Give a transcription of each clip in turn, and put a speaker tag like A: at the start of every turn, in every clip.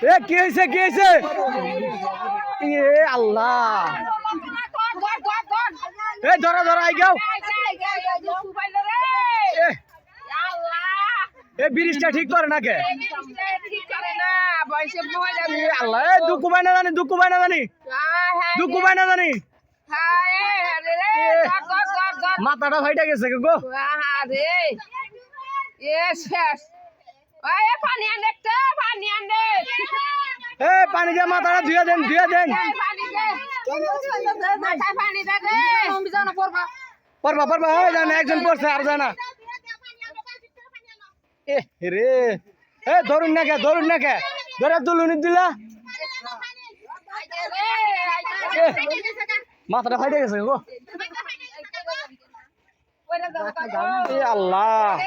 A: এ কি হয়েছে কি হয়েছে? এ আল্লাহ, এ ধরো ধরো আই গাও। এ ব্রিজটা ঠিক করে না কে? আল্লাহ, এ দুঃখ পায় না জানি, দুঃখ পায় না জানি, দুঃখ পায় না জানি। মাথাটা ফাইটা গেছে গো। এ পানি দিয়ে মাথাটা ধুয়ে দেন, ধুয়ে দেন। পারবা পারবা, হয় জানা একজন পড়ছে আর জানা। এ রে, এ ধরুন না কে, ধরুন না কে, ধরে তুলুনি দিলা। মাথাটা ফাইটে গেছে গো। এ আল্লাহ,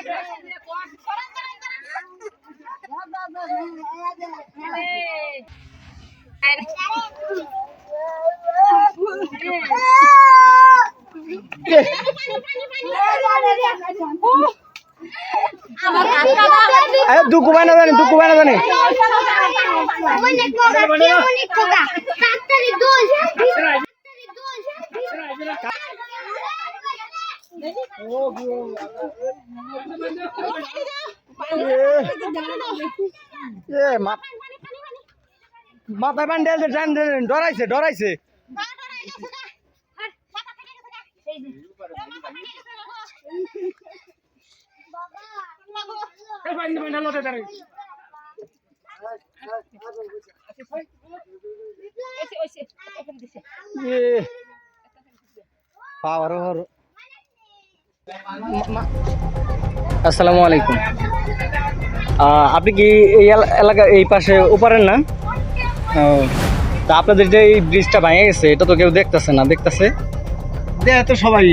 A: দুঃখ পায় না জানি, দুঃখ পায় না জানি। মাথায় পানি ঢেলতে ডরাইছে, ডরাইছে। আসসালামু আলাইকুম। আপনি কি এই এলাকা এই পাশে ওপারেন না? তা আপনাদের যে এই ব্রিজটা ভেঙে গেছে, এটা তো কেউ দেখতেছে না। দেখতেছে তো সবাই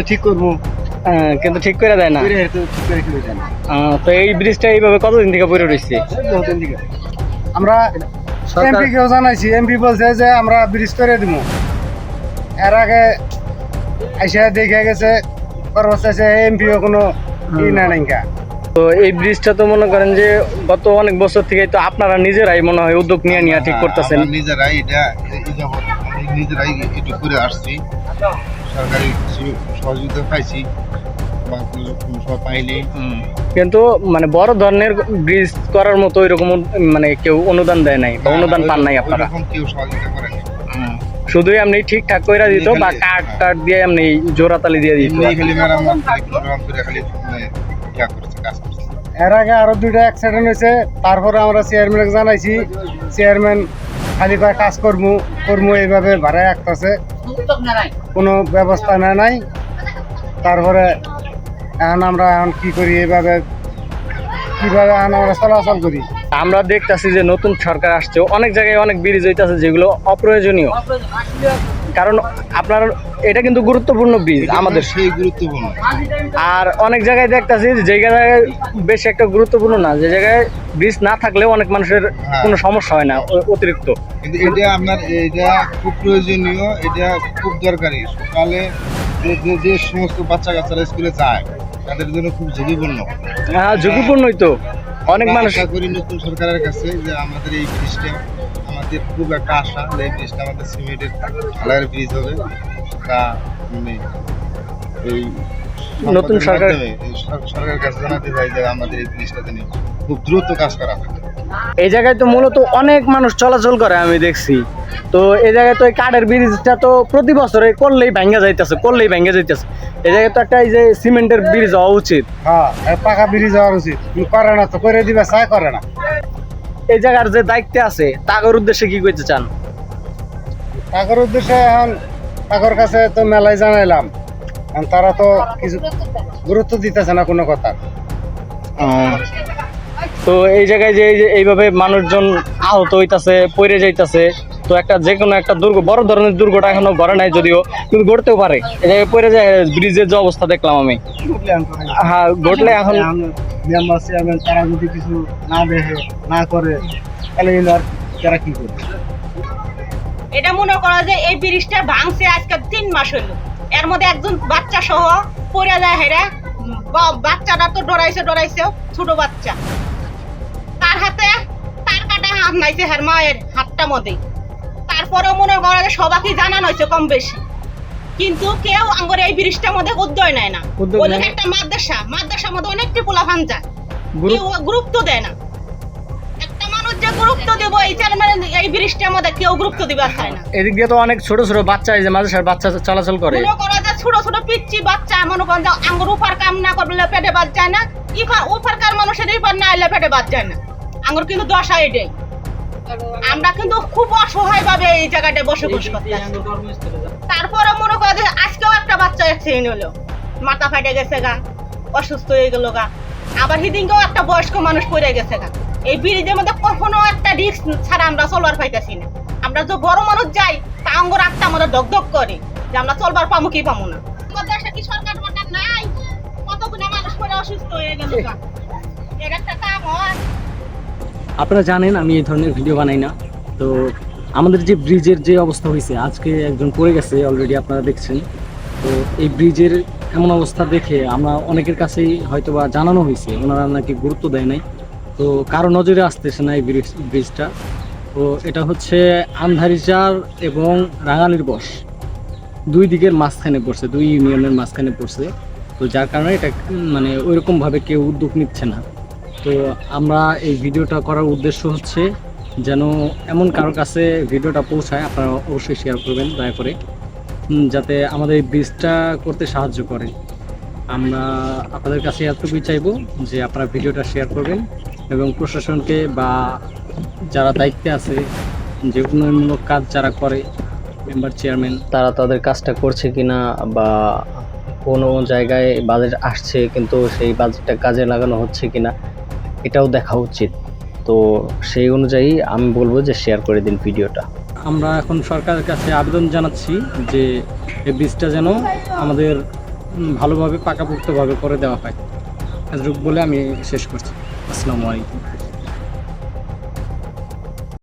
A: ঠিক করবো, কিন্তু ঠিক করে দেয় না। তো এই ব্রিজটা এইভাবে কতদিন থেকে পড়ে রয়েছে? বহুদিন থেকে। আমরা এমপি কেও জানাইছি, এমপি বলছে যে আমরা ব্রিজ করে দিব। এর আগে আইসা দেখে গেছে, এমপিও কোনো ই না নাই। তো এই ব্রিজটা তো মনে করেন যে গত অনেক বছর থেকে তো আপনারা নিজেরাই মনে হয় উদ্যোগ নিয়ে নিয়ে ঠিক করতেছেন।
B: নিজেরাই নিজেরাই একটু করে আসছি, সরকারি সহযোগিতা পাইছি পাইনি।
A: কিন্তু মানে বড় ধরনের ব্রিজ করার মতো ওইরকম মানে কেউ অনুদান দেয় নাই বা অনুদান পান নাই আপনারা?
B: কেউ সহযোগিতা করে নাই,
A: শুধুই আপনি ঠিকঠাক করে দিত বা কাঠ টাট দিয়ে এমনি জোড়াতালি দিয়ে দিত। এর আগে আরো দুইটা অ্যাক্সিডেন্ট হয়েছে, তারপরে আমরা চেয়ারম্যান জানাইছি। চেয়ারম্যান খালি কয় কাজ করবো করবো এইভাবে ভাড়ায় রাখতেছে, কোনো ব্যবস্থা নেয় নাই। তারপরে এখন আমরা এখন কি করি, এইভাবে কিভাবে এখন আমরা চলাচল করি? আমরা দেখতেছি যে নতুন সরকার আসছে, অনেক জায়গায় অনেক ব্রিজ হইতেছে যেগুলো অপ্রয়োজনীয়। কারণ আপনার এটা কিন্তু গুরুত্বপূর্ণ ব্রিজ আমাদের,
B: সেই গুরুত্বপূর্ণ।
A: আর অনেক জায়গায় দেখতেছি যে জায়গায় বেশ একটা গুরুত্বপূর্ণ না, যে জায়গায় ব্রিজ না থাকলেও অনেক মানুষের কোনো সমস্যা হয় না অতিরিক্ত।
B: কিন্তু এটা আপনার এটা খুব প্রয়োজনীয়, এটা খুব দরকারি। সকালে যে সমস্ত বাচ্চা কাচ্চারা স্কুলে যায় তাদের জন্য খুব ঝুঁকিপূর্ণ।
A: হ্যাঁ, ঝুঁকিপূর্ণই তো। অনেক মানুষ
B: আশা করি নতুন সরকারের কাছে যে আমাদের এই ব্রিজটা, আমাদের খুব একটা আশা এই ব্রিজটা আমাদের সিমেন্টের ঢালাইয়ের ব্রিজ হবে। তা মানে এই
A: নতুন সরকারের
B: কাছে জানাতে চাই যে আমাদের এই ব্রিজটা নিয়ে খুব দ্রুত কাজ করা হবে।
A: এই জায়গায় তো মূলত অনেক মানুষ চলাচল করে আমি দেখছি। তো এই জায়গায় তো এই কাঠের ব্রিজটা তো প্রতি বছরে করলেই ভেঙে যাইতেছে, করলেই ভেঙে যাইতেছে। এই জায়গায় তো একটা এই যে সিমেন্টের ব্রিজ হওয়া উচিত।
B: হ্যাঁ, পাকা ব্রিজ হওয়া উচিত, করে না তো, করে দিবে চাই করে না।
A: এই জায়গার যে দায়িত্বে আছে তাগর উদ্দেশ্যে কি কইতে চান?
B: তাগর উদ্দেশ্যে এখন তাগর কাছে তো মেলায় জানাইলাম, তারা তো কিছু গুরুত্ব দিতেছে না কোনো কথা।
A: তো এই জায়গায় যে এইভাবে মানুষজন আহত হইতাছে, পড়ে যাইতাছে, তো একটা যে কোনো একটা বড় ধরনের দুর্ঘটনা এখনো ঘটে নাই যদিও, কিন্তু ঘটতেও পারে। এই জায়গায় পড়ে যায়, ব্রিজের যে অবস্থা দেখলাম আমি। হ্যাঁ, ঘটলে এখন
B: তারা যদি কিছু না দেখে না করে তাহলে তারা কি করবে?
C: এটা মনে করা যে এই ব্রিজটা ভাঙছে আজকে 3 মাস হইল, এর মধ্যে একজন বাচ্চা সহ পড়ে যায়। হেরা বাচ্চাটা তো ডরাইছে, ছোট বাচ্চা, তার হাতে তার কাটা হাত হাত নাইছে হের মায়ের হাতটা মধ্যে। তারপরেও মনে করো যে সবাইকে জানানো হয়েছে কম বেশি, কিন্তু কেউ আঙ্গর এই ব্রিজটার মধ্যে উদ্যোগ নেয় না।
A: উদ্যোগ
C: বলে
A: নেয়?
C: একটা মাদ্রাসার মধ্যে অনেকটি পোলাপান যায়, কেউ গুরুত্ব দেয় না। একটা মানুষ যে গুরুত্ব দিব এই চেয়ারম্যান এই ব্রিজটার মধ্যে কেউ গুরুত্ব দিবে চায় না।
A: এদিক দিয়ে তো অনেক ছোট ছোট বাচ্চা, এই যে মাদ্রাসার বাচ্চা চলাচল করে।
C: মনে করো যে ছোট ছোট পিচ্ছি বাচ্চা মনে করেন যে আঙ্গুর উপার কাম না করলে পেটে বাদ যায় না, উপার কার মানুষের ইপার না এলে পেটে বাদ যায় না। আঙ্গুর কিন্তু দশা এটাই। আমরা কিন্তু খুব অসহায় ভাবে এই জায়গাটায় বসবাস করতে আছি। তারপরে মনে করো যে আজকেও একটা বাচ্চা অ্যাক্সিডেন্ট হলো, মাথা ফাটে গেছে গা, অসুস্থ হয়ে গেল গা। আবার সেদিনকেও একটা বয়স্ক মানুষ পড়ে গেছে গা। এই ব্রিজের মধ্যে কখনো একটা রিস্ক ছাড়া আমরা চলবার পাইতেছি না। আমরা যে বড় মানুষ যাই তা আঙ্গুর আটটা আমাদের ধক করে যে আমরা চলবার পামু কি পামু না। আমাদের দেশে কি সরকার মরকার নাই? কতগুলো মানুষ পড়ে অসুস্থ হয়ে গেল গা। এর একটা কাম হয়।
A: আপনারা জানেন আমি এই ধরনের ভিডিও বানাই না। তো আমাদের যে ব্রিজের যে অবস্থা হয়েছে, আজকে একজন পড়ে গেছে অলরেডি, আপনারা দেখছেন। তো এই ব্রিজের এমন অবস্থা দেখে আমরা অনেকের কাছেই হয়তো বা জানানো হয়েছে, ওনারা নাকি গুরুত্ব দেয় নাই। তো কারো নজরে আসতেছে না এই ব্রিজটা। তো এটা হচ্ছে আন্ধারিচার এবং রাঙালির বশ, দুই দিকের মাঝখানে পড়ছে, দুই ইউনিয়নের মাঝখানে পড়ছে। তো যার কারণে এটা মানে ওইরকমভাবে কেউ উদ্যোগ নিচ্ছে না। তো আমরা এই ভিডিওটা করার উদ্দেশ্য হচ্ছে যেন এমন কারোর কাছে ভিডিওটা পৌঁছায়, আপনারা অবশ্যই শেয়ার করবেন দয়া করে, যাতে আমাদের এই ব্রিজটা করতে সাহায্য করে। আমরা আপনাদের কাছে এতটুকুই চাইবো যে আপনারা ভিডিওটা শেয়ার করবেন এবং প্রশাসনকে বা যারা দায়িত্বে আছে, যে উন্নয়নমূলক কাজ যারা করে, মেম্বার চেয়ারম্যান, তারা তাদের কাজটা করছে কিনা বা কোনো জায়গায় বাজেট আসছে কিন্তু সেই বাজেটটা কাজে লাগানো হচ্ছে কিনা এটাও দেখা উচিত। তো সেই অনুযায়ী আমি বলবো যে শেয়ার করে দিন ভিডিওটা। আমরা এখন সরকারের কাছে আবেদন জানাচ্ছি যে এই ব্রিজটা যেন আমাদের ভালোভাবে পাকাপোক্তভাবে করে দেওয়া হয়। এতটুকু বলে আমি শেষ করছি। আসসালামু আলাইকুম।